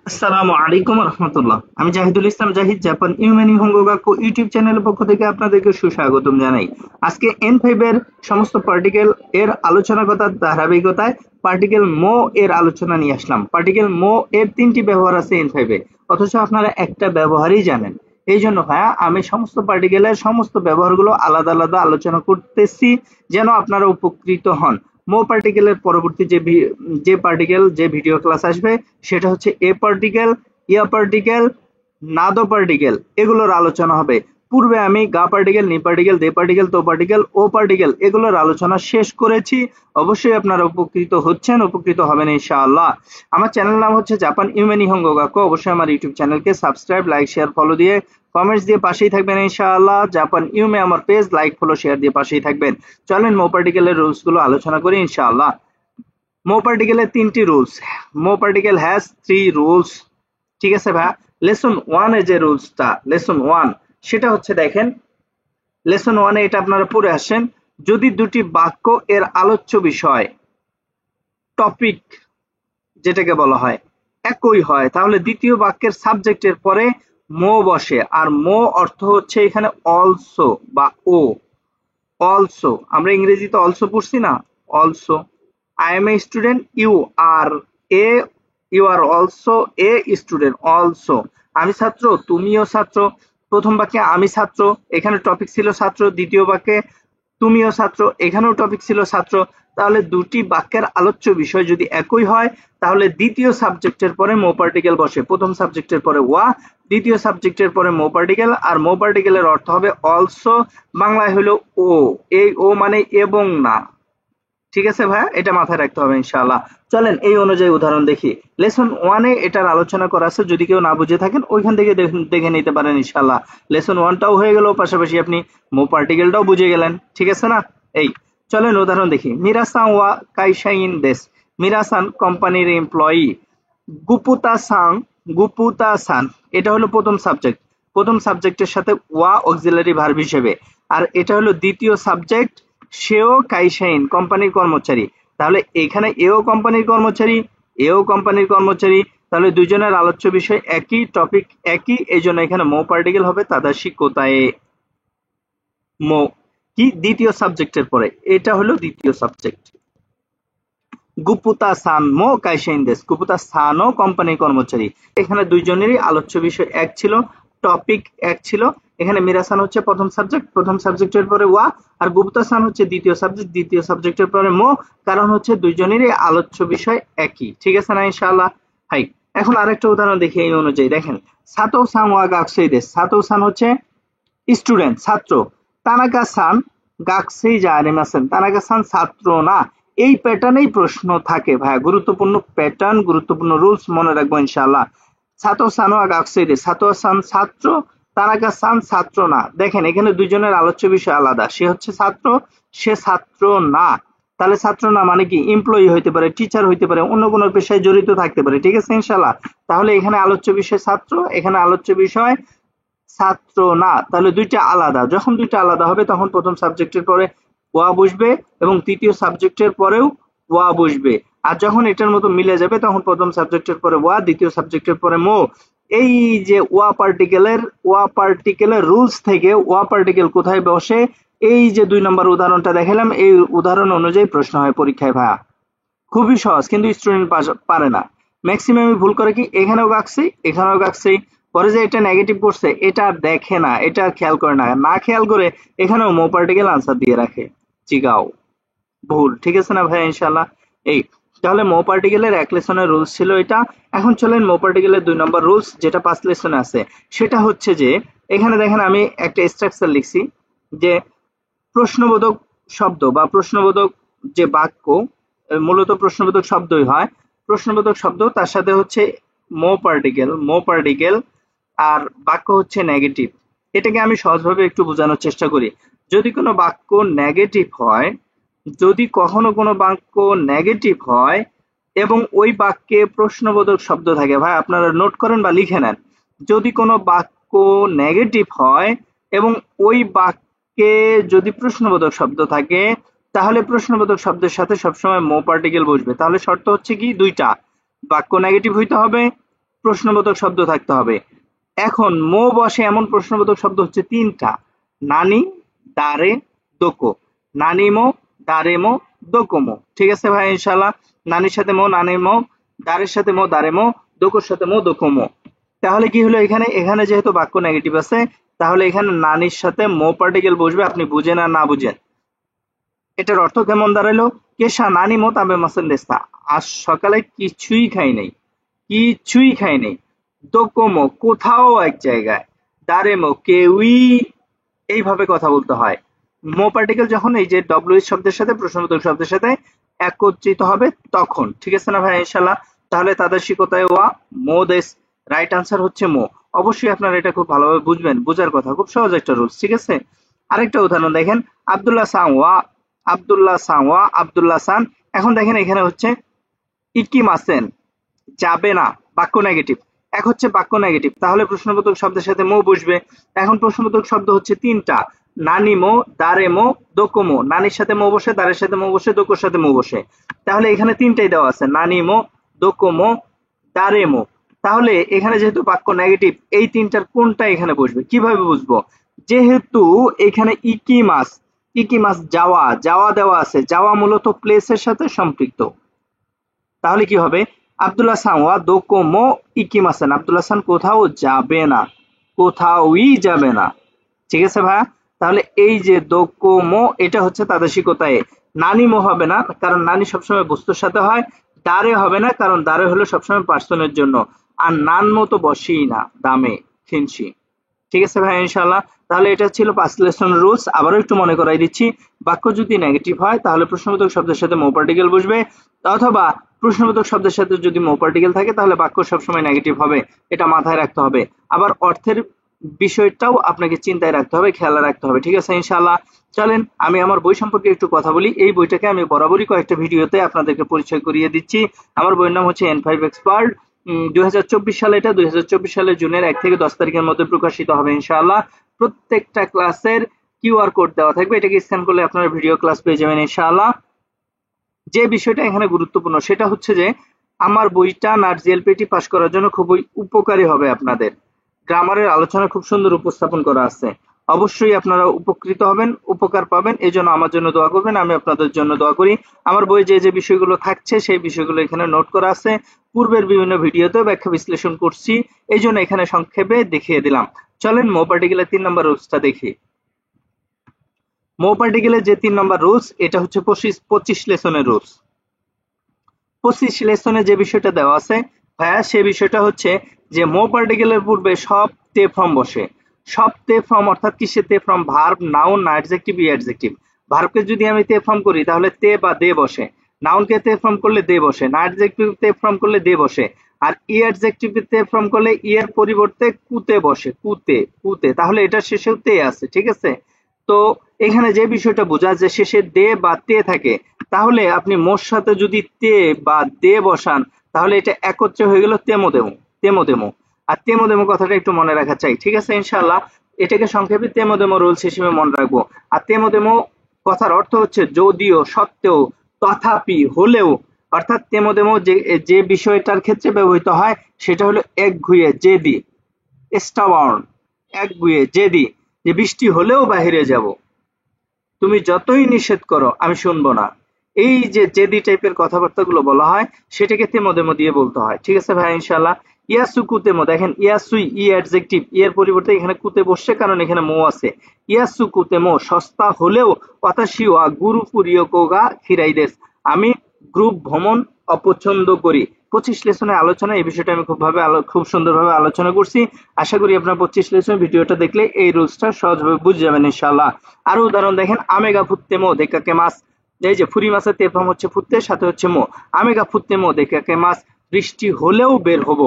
আসসালামু আলাইকুম রহমতুল্লাহ। আমি জাহিদুল ইসলাম জাহিদ জাপান ইউম্যানি হোঙ্গোগাকু ইউটিউব চ্যানেলের পক্ষ থেকে আপনাদেরকে সুস্বাগতম জানাই। আজকে N5 এর সমস্ত পার্টিকেল এর আলোচনা কথার ধারাবাহিকতায় পার্টিকেল মো এর আলোচনা নিয়ে আসলাম। পার্টিকেল মো এর তিনটি ব্যবহার আছে N5 এ, অথচ আপনারা একটা ব্যবহারই জানেন। এই জন্য ভাইয়া আমি সমস্ত পার্টিকেলের সমস্ত ব্যবহারগুলো আলাদা আলাদা আলোচনা করতেছি, যেন আপনারা উপকৃত হন। মো পার্টিকেলের পরবর্তী যে পার্টিকেল যে ভিডিও ক্লাস আসবে সেটা হচ্ছে এ পার্টিকেল, ইয়া পার্টিকেল, নাদো পার্টিকেল, এগুলোর আলোচনা হবে। পূর্বে আমি গা পার্টিকেল, নি পার্টিকেল, দে পার্টিকেল, তো পার্টিকেল, ও পার্টিকেল এগুলোর আলোচনা শেষ করেছি। অবশ্যই আপনারা উপকৃত হচ্ছেন, উপকৃত হবেন ইনশাআল্লাহ। আমার চ্যানেল নাম হচ্ছে জাপান ইউম্যানি হোঙ্গোগাকু। অবশ্যই আমার ইউটিউব চ্যানেলকে সাবস্ক্রাইব, লাইক, শেয়ার, ফলো দিয়ে কমেন্টস দিয়ে পাশেই থাকবেন ইনশাআল্লাহ। জাপান ইউমে আমার পেজ লাইক, ফলো, শেয়ার দিয়ে পাশেই থাকবেন। চলেন মো পার্টিকেলের রুলস গুলো আলোচনা করি ইনশাআল্লাহ। মো পার্টিকেলের তিনটি রুলস। মো পার্টিকেল হ্যাজ থ্রি রুলস। ঠিক আছে ভাই। লেসন 1 এ যে রুলসটা, লেসন 1 সেটা হচ্ছে, দেখেন লেসন 1 এ এটা আপনারা পড়ে আসেন। যদি দুটি বাক্য এর আলোচ্য বিষয়, টপিক যেটাকে বলা হয়, একই হয়, তাহলে দ্বিতীয় বাক্যের সাবজেক্টের পরে মো বসে। আর মো অর্থ হচ্ছে এখানে অলসো বা ও। অলসো আমরা ইংরেজিতে অলসো পড়ছি না, also. I am a student, you are a, you are also a student, also. আমি ছাত্র, তুমিও ছাত্র। প্রথম বাক্যে আমি ছাত্র, এখানে টপিক ছিল ছাত্র। দ্বিতীয় বাক্যে তুমিও ছাত্র, এখানেও টপিক ছিল ছাত্র। তাহলে দুটি বাক্যের আলোচ্য বিষয় যদি একই হয়, তাহলে দ্বিতীয় সাবজেক্টের পরে মো পার্টিকেল বসে। প্রথম সাবজেক্টের পরে ওয়া, দ্বিতীয় সাবজেক্টের পরে মো পার্টিকেল। আর মো পার্টিকেলের অর্থ হবে অলসো, বাংলায় হলো ও। এই ও মানে এবং না। ঠিক আছে ভাইয়া, এটা মাথায় রাখতে হবে ইনশাআল্লাহ। চলেন এই অনুযায়ী উদাহরণ দেখি। লেসন 1 এ এটার আলোচনা করা আছে, যদি কেউ না বুঝে থাকেন ওইখান থেকে দেখে নিতে পারেন ইনশাআল্লাহ। লেসন 1টাও হয়ে গেল, পাশাপাশি আপনি মো পার্টিকেলটাও বুঝে গেলেন। ঠিক আছে না? এই চলেন উদাহরণ দেখি। মিরাসান ওয়া কাইশাইন দেশ। মিরাসান কোম্পানির এমপ্লয়ি। গুপুতা গুপুতা সান এটা হলো প্রথম সাবজেক্ট। প্রথম সাবজেক্টের সাথে ওয়া অক্সিলারি ভার্ব হিসেবে। আর এটা হলো দ্বিতীয় সাবজেক্ট। সেও কাইশাইন কোম্পানির কর্মচারী। তাহলে এখানে এও কোম্পানির কর্মচারী, এও কোম্পানির কর্মচারী। তাহলে দুইজনের আলোচ্য বিষয় একই, টপিক একই, এই জন্য এখানে মো পার্টিকেল হবে তাদাশি কোতায়ে। মো কি দ্বিতীয় সাবজেক্টের পরে, এটা হলো দ্বিতীয় সাবজেক্ট। গুপুতা সান মো কাইশাইন দেশ। গুপুতা সানও কোম্পানির কর্মচারী। এখানে দুইজনেরই আলোচ্য বিষয় এক ছিল, টপিক এক ছিল। এখানে মিরাসান হচ্ছে প্রথম সাবজেক্ট, প্রথম সাবজেক্টের পরে ওয়া। আর গুপ্তা সান হচ্ছে দ্বিতীয় সাবজেক্ট, দ্বিতীয় সাবজেক্টের পরে মো। কারণ হচ্ছে দুইজনেরই আলোচ্য বিষয় একই। ঠিক আছে না ইনশাআল্লাহ? হাই। এখন আরেকটা উদাহরণ দেখি এই অনুযায়ী। দেখেন সাতো সান ওয়া গাকসেই দেশ। সাতো সান হচ্ছে স্টুডেন্ট, ছাত্র। তানাকা সান গাকসেই জানিমাসেন। তানাকা সান ছাত্র না। এই প্যাটার্নেই প্রশ্ন থাকে ভাইয়া। গুরুত্বপূর্ণ প্যাটার্ন, গুরুত্বপূর্ণ রুলস মনে রাখবো ইনশাআল্লাহ। সাতো সানো গাকসেই দেশ। সাতো সান ছাত্র, তানাকা সান ছাত্র না। দেখেন এখানে দুইজনের আলোচ্য বিষয় আলাদা। সে হচ্ছে ছাত্র, সে ছাত্র না। তাহলে ছাত্র না মানে কি? এমপ্লয়ি হইতে পারে, টিচার হইতে পারে, অন্য কোনো পেশায় জড়িত থাকতে পারে। ঠিক আছে ইনশাআল্লাহ? তাহলে এখানে আলোচ্য বিষয় ছাত্র, এখানে আলোচ্য বিষয় ছাত্র না। তাহলে দুইটা আলাদা। যখন দুইটা আলাদা হবে তখন প্রথম সাবজেক্টের পরে ওয়া বসবে এবং তৃতীয় সাবজেক্টের পরেও ওয়া বসবে। আর যখন এটার মতো মিলে যাবে তখন প্রথম সাবজেক্টের পরে ওয়া, দ্বিতীয় সাবজেক্টের পরে মো। এই যে ওয়া পার্টিকেলের রুলস থেকে ওয়া পার্টিকেল কোথায় বসে, এই যে 2 নম্বর উদাহরণটা দেখালাম, এই উদাহরণ অনুযায়ী প্রশ্ন হয় পরীক্ষায় ভাইয়া। খুবই সহজ, কিন্তু স্টুডেন্ট পারে না। ম্যাক্সিমামই ভুল করে কি, এখানেও গাকছি, এখানেও গাকছি, পরে যে এটা নেগেটিভ করছে এটা আর দেখে না, এটা আর খেয়াল করে না। না খেয়াল করে এখানেও মো পার্টিকেল আনসার দিয়ে রাখে। চিগাও, ভুল। ঠিক আছে না ভাই ইনশাআল্লাহ? এই তাহলে মো পার্টিকেলের এক লেসনের রুলস ছিল এটা। এখন চলেন মো পার্টিকেলের 2 নম্বর রুলস, যেটা 5 লেসনে আছে। সেটা হচ্ছে যে এখানে দেখেন আমি একটা স্ট্রাকচার লিখছি যে প্রশ্নবোধক শব্দ বা প্রশ্নবোধক যে বাক্য, মূলত প্রশ্নবোধক শব্দই হয়। প্রশ্নবোধক শব্দ, তার সাথে হচ্ছে মো পার্টিকেল আর বাক্য হচ্ছে নেগেটিভ। এটাকে আমি সহজভাবে একটু বোঝানোর চেষ্টা করি। যদি কোনো বাক্য নেগেটিভ হয়, যদি কখনো কোনো বাক্য নেগেটিভ হয় এবং ওই বাক্যে প্রশ্নবোধক শব্দ থাকে, ভাই আপনারা নোট করেন বা লিখে নেন। যদি কোনো বাক্য নেগেটিভ হয় এবং ওই বাক্যে যদি প্রশ্নবোধক শব্দ থাকে, তাহলে প্রশ্নবোধক শব্দের সাথে সবসময় মো পার্টিকেল বসবে। তাহলে শর্ত হচ্ছে কি? দুইটা। বাক্য নেগেটিভ হইতে হবে, প্রশ্নবোধক শব্দ থাকতে হবে। এখন মো বসে এমন প্রশ্নবোধক শব্দ হচ্ছে 3টা, নানি, দারে, দোকো। নানিমো, দারেমো, দোকোমো। ঠিক আছে ভাই ইনশাআল্লাহ। নানির সাথে মো, নানিমো, দারের সাথে মো, দারেমো, দোকোর সাথে মো, দোকোমো। তাহলে কি হলো এখানে যেহেতু বাক্য নেগেটিভ আছে, তাহলে এখানে নানির সাথে মো পার্টিকেল বসবে, আপনি বুঝেন আর না বুঝেন। এটার অর্থ কেমন দাঁড়ালো? কেশা নানি মো তাবে মাসেন দেস্তা। আজ সকালে কিছুই খাই নাই, কিছুই খাই নাই। দোকোমো কোথাও এক জায়গায়, দারেমো কেউই, এইভাবে কথা বলতে হয়। মো পার্টিকেল যখন এই যে ডব্লিউ শব্দের সাথে প্রশ্নবোধক শব্দের সাথে একত্রিত হবে তখন। ঠিক আছে না ভাই ইনশাআল্লাহ? তাহলে তাদের শিকতায় ওয়া মো দেশ, রাইট আনসার হচ্ছে মো। অবশ্যই আপনারা এটা খুব ভালোভাবে বুঝবেন, বুঝার কথা, খুব সহজ একটা রুলস। ঠিক আছে, আরেকটা উদাহরণ দেখেন, আব্দুল্লাহ সাওয়া, আব্দুল্লাহ সাওয়া, আব্দুল্লাহ সান। এখন দেখেন এখানে হচ্ছে ইকিমাসেন, যাবে না, বাক্য নেগেটিভ। এক হচ্ছে বাক্য নেগেটিভ, তাহলে প্রশ্নবোধক শব্দের সাথে মো বসবে। এখন প্রশ্নবোধক শব্দ হচ্ছে 3টা, নানিমো, দারেমো, দোকোমো। নানির সাথে মো বসে, দারের সাথে মো বসে, দোকোর সাথে মো বসে। তাহলে এখানে 3টাই দেওয়া আছে, নানিমো, দোকোমো, দারেমো। তাহলে এখানে যেহেতু বাক্য নেগেটিভ, এই 3টার কোনটা এখানে বসবে কিভাবে বুঝবো? যেহেতু এখানে ইকিমাস, ইকিমাস যাওয়া, যাওয়া দেওয়া আছে, যাওয়া মূলত প্লেসের সাথে সম্পৃক্ত। তাহলে কি হবে? আব্দুল্লাহ সান ওয়া দোকোমো ইকিমাসেন। আব্দুল্লাহ সান কোথাও যাবে না, কোথাওই যাবে না। ঠিক আছে ভাইয়া? তাহলে এই যে দোকোমো, এটা হচ্ছে তাদের শিকতায়। নানিমো হবে না, কারণ নানি সবসময় বস্তুর সাথে হয়। দারে হবে না, কারণ দারে হলো সবসময় পার্সনের জন্য। আর নানমো তো বসেই না, দামে, খিনসি। ঠিক আছে ভাই ইনশাআল্লাহ? তাহলে এটা ছিল 5 লেসন রুলস। আবারও একটু মনে করাই দিচ্ছি, বাক্য যদি নেগেটিভ হয় তাহলে প্রশ্নবোধক শব্দের সাথে মো পার্টিকেল বসবে, অথবা প্রশ্নবোধক শব্দের সাথে যদি মো পার্টিকেল থাকে তাহলে বাক্য সবসময় নেগেটিভ হবে। এটা মাথায় রাখতে হবে। আবার অর্থের বিষয়টাও আপনাকে চিন্তায় রাখতে হবে, খেয়াল রাখতে হবে। ঠিক আছে ইনশাআল্লাহ? চলেন আমি আমার বই সম্পর্কে একটু কথা বলি। এই বইটাকে আমি বরাবরই কয়েকটা ভিডিওতে আপনাদেরকে পরিচয় করিয়ে দিচ্ছি। আমার বইয়ের নাম হচ্ছে N5 এক্সপার্ট। 2024 সালে, এটা 2024 সালের জুনের 1 থেকে 10 তারিখের মধ্যে প্রকাশিত হবে ইনশাআল্লাহ। প্রত্যেকটা ক্লাসের কিউআর কোড দেওয়া থাকবে, এটাকে স্ক্যান করলে আপনারা ভিডিও ক্লাস পেয়ে যাবেন ইনশাআল্লাহ। যে বিষয়টা এখানে গুরুত্বপূর্ণ সেটা হচ্ছে যে আমার বইটা নাট জিএলপিটি পাস করার জন্য খুবই উপকারী হবে আপনাদের। গ্রামারের আলোচনা খুব সুন্দর উপস্থাপন করা আছে। অবশ্যই আপনারা উপকৃত হবেন, উপকার পাবেন। এই জন্য আমার জন্য দোয়া করবেন, আমি আপনাদের জন্য দোয়া করি। আমার বইয়ে যে যে বিষয়গুলো থাকছে সেই বিষয়গুলো এখানে নোট করা আছে। পূর্বের বিভিন্ন ভিডিওতে ব্যাখ্যা বিশ্লেষণ করছি, এই জন্য এখানে সংক্ষেপে দেখিয়ে দিলাম। চলেন মো পার্টিকেলের 3 নম্বর রুলসটা দেখি। মো পার্টিকেলের যে 3 নম্বর রুলস, এটা হচ্ছে 25 লেসনের রুলস। 25 লেসনে যে বিষয়টা দেওয়া আছে ভাইয়া, সে বিষয়টা হচ্ছে যে মো পার্টিকেলের পূর্বে সব তে ফর্ম বসে। সব তে ফর্ম অর্থাৎ কিসে তে ফর্ম? ভার্ব, নাউন, না অ্যাডজেক্টিভ, ই অ্যাডজেক্টিভ। ভার্বকে যদি আমি তে ফর্ম করি তাহলে তে বা দে বসে। নাউনকে তে ফর্ম করলে দে বসে। না অ্যাডজেক্টিভ তে ফর্ম করলে দে বসে। আর ই অ্যাডজেক্টিভ তে ফর্ম করলে ই এর পরিবর্তে কুতে বসে, কুতে, কুতে। তাহলে এটা শেষেও তে আছে। ঠিক আছে? তো এখানে যে বিষয়টা বোঝা যে শেষে দে বা তে থাকে, তাহলে আপনি মোর সাথে যদি তে বা দে বসান তাহলে এটা একত্রে হয়ে গেল তেমো দেমো, তেমো দেমো। আর তেমো দেমো কথাটা একটু মনে রাখা চাই। ঠিক আছে ইনশাআল্লাহ? এটাকে সংক্ষেপে তেমো দেমো রুলস হিসেবে মনে রাখবো। আর তেমো দেমো কথার অর্থ হচ্ছে যদিও, সত্ত্বেও, তথাপি, হলেও। অর্থাৎ তেমো দেমো যে বিষয়টার ক্ষেত্রে ব্যবহৃত হয় সেটা হলো একগুঁয়ে, জেদি, স্টাবার্ন, একগুঁয়ে, জেদি। যে বৃষ্টি হলেও বাহিরে যাব, তুমি যতই নিষেধ করো আমি শুনবো না। এই যে জেদি টাইপের কথাবার্তাগুলো বলা হয় সেটাকে তেমো দেমো দিয়ে বলতে হয়। ঠিক আছে ভাই ইনশাআল্লাহ? ইয়াসু কুতেমো, দেখেন ইয়াসুই ই অ্যাডজেক্টিভ, ই এর পরিবর্তে এখানে কুতে বসছে কারণ এখানে মো আছে। ইয়াসু কুতেমো, সস্তা হলেও ওয়াতাশি ওয়া গ্রুপ রিয়োকোগা খিরাইদেস, আমি গ্রুপ ভ্রমণ অপছন্দ করি। 25 লেসনের আলোচনা এই বিষয়টা আমি খুব সুন্দরভাবে আলোচনা করছি। আশা করি আপনার 25 লেসন ভিডিওটা দেখলে এই রুলসটা সহজভাবে বুঝে যাবেন ইনশাআল্লাহ। আরো উদাহরণ দেখেন, আমেগা ফুত্তেমো দেখাকে মাছ। এই যে ফুরি মাছের তে ফর্ম হচ্ছে ফুত্তে, সাথে হচ্ছে মো। আমেগা ফুত্তেমো দেখাকে মাছ, বৃষ্টি হলেও বের হব।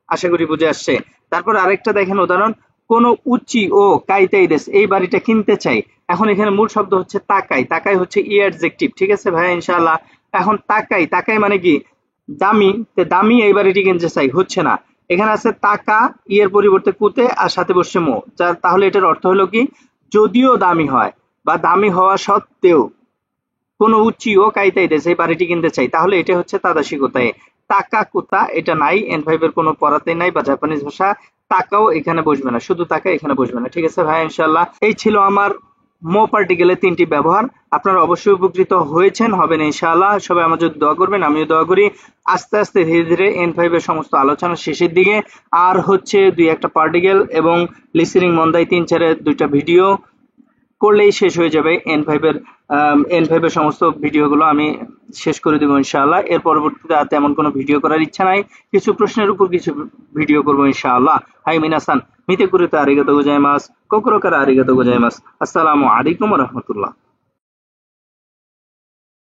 আশা করি বুঝে আসছে। তারপর আরেকটা দেখেন উদাহরণ, কোন উচি ও কাইতাই দেশ, এই বাড়িটা কিনতে চাই। এখন এখানে মূল শব্দ হচ্ছে তাকাই। তাকাই হচ্ছে ই অ্যাডজেক্টিভ। ঠিক আছে ভাই ইনশাআল্লাহ? এখন তাকাই, তাকাই মানে কি? দামি। দামি এই বাড়িটি কিনতে চাই, হচ্ছে না। এখানে আছে তাকা, ই এর পরিবর্তে কুতে, আর সাথে বসছে মো। তাহলে এটার অর্থ হলো কি? যদিও দামি হয় বা দামি হওয়া সত্ত্বেও কোন উচিও কাইতাই দেশ, এই বাড়িটি কিনতে চাই। তাহলে এটা হচ্ছে তাদাশিকতায়। তাকা কুতা এটা নাই, N5 এর কোনো পড়াতে নাই, বা জাপানিজ ভাষা তাকাও এখানে বসবে না, শুধু তাকা এখানে বসবে না। ঠিক আছে ভাই, ইনশাআল্লাহ এই ছিল আমার মো পার্টিকেলের 3টি ব্যবহার। আপনারা অবশ্যই উপকৃত হয়েছেন, হবেন ইনশাআল্লাহ। সবাই আমার জন্য দোয়া করবেন, আমিও দোয়া করি। আস্তে আস্তে ধীরে ধীরে N5 এর সমস্ত আলোচনা শেষের দিকে, আর হচ্ছে 2-1টা পার্টিকেল এবং লিসেনিং মন্দাই 3-4 এর 2টা ভিডিও করলেই শেষ হয়ে যাবে N5 এর সমস্ত ভিডিওগুলো আমি শেষ করে দেবো ইনশাআল্লাহ। এর পরবর্তীতে আর তেমন কোনো ভিডিও করার ইচ্ছা নাই, কিছু প্রশ্নের উপর কিছু ভিডিও করবো ইনশাআল্লাহ। হাই মিনাসান, মিতে কুরিতে আরিগাতো গোজাইমাস, কোকোরো কারা আরিগাতো গোজাইমাস। আসসালামু আলাইকুম ওয়া রাহমাতুল্লাহ।